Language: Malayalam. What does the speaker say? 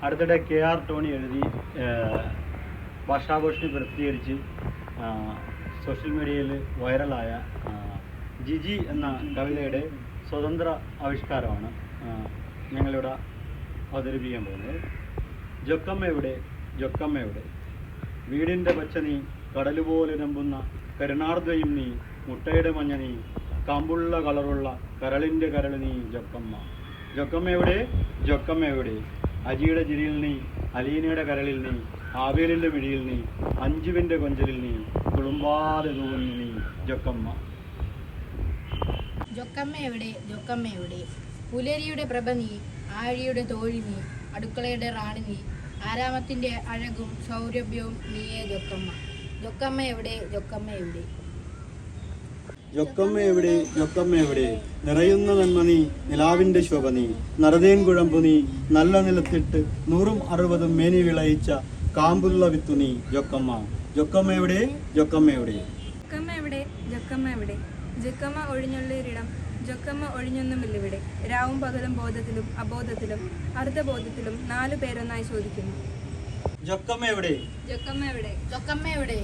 അടുത്തിടെ KR ടോണി എഴുതി ഭാഷാഘോഷിനി പ്രസിദ്ധീകരിച്ച് സോഷ്യൽ മീഡിയയിൽ വൈറലായ ജിജി എന്ന കവിതയുടെ സ്വതന്ത്ര ആവിഷ്കാരമാണ് ഞങ്ങളിവിടെ അവതരിപ്പിക്കാൻ പോകുന്നത്. ജൊക്കമ്മയുടെ ജൊക്കമ്മയുടെ വീടിൻ്റെ പച്ച നീ, കടലുപോലെ നമ്പുന്ന കരുണാർദ്രയും നീ, മുട്ടയുടെ മഞ്ഞ നീ, കാമ്പുള്ള കളറുള്ള കരളിൻ്റെ കരൾ നീ ജൊക്കമ്മ. ജൊക്കമ്മയുടെ ജൊക്കമ്മയുടെ അജിയുടെ ചിരിയിൽ നീ, അലീനയുടെ കരളിൽ നീ, ആവേലിൻ്റെ മിഴിയിൽ നീ, അഞ്ചുവിൻ്റെ കൊഞ്ചലിൽ നീ, കുളുമ്പാതെ തൂങ്ങി നീ ജൊക്കമ്മ. ജൊക്കമ്മയുടെ ജൊക്കമ്മയുടെ പുലരിയുടെ പ്രഭ നീ, ആഴിയുടെ തോഴി നീ, അടുക്കളയുടെ റാണി നീ, ആരാമത്തിൻ്റെ അഴകും സൗരഭ്യവും നീയേ ജൊക്കമ്മ. ജൊക്കമ്മയുടെ ജൊക്കമ്മയുടെ ജൊക്കമ്മയെവിടെ ജൊക്കമ്മയെവിടെ നിറയുന്ന നന്മ നീ, നിലാവിൻ്റെ ശോഭ നീ, നറുതേൻ കുഴമ്പു നീ, നല്ല നിലത്തിട്ട് 160 മേനി വിളയിച്ച കാമ്പുള്ള വിത്തു നീ ജൊക്കമ്മ. ജൊക്കമ്മയുടെ ജൊക്കമ്മയുടെ ജൊക്കമ്മ ജൊക്കമ്മ ജൊക്കമ്മ ഒഴിഞ്ഞുള്ളൊരിടം, ജൊക്കമ്മ ഒഴിഞ്ഞൊന്നുമില്ലിവിടെ. രാവും പകലും ബോധത്തിലും അബോധത്തിലും അർദ്ധബോധത്തിലും 4 പേരൊന്നായി ചോദിക്കുന്നു. ജൊക്കമ്മയെവിടെ ജൊക്കമ്മ ജൊക്കമ്മയുടെ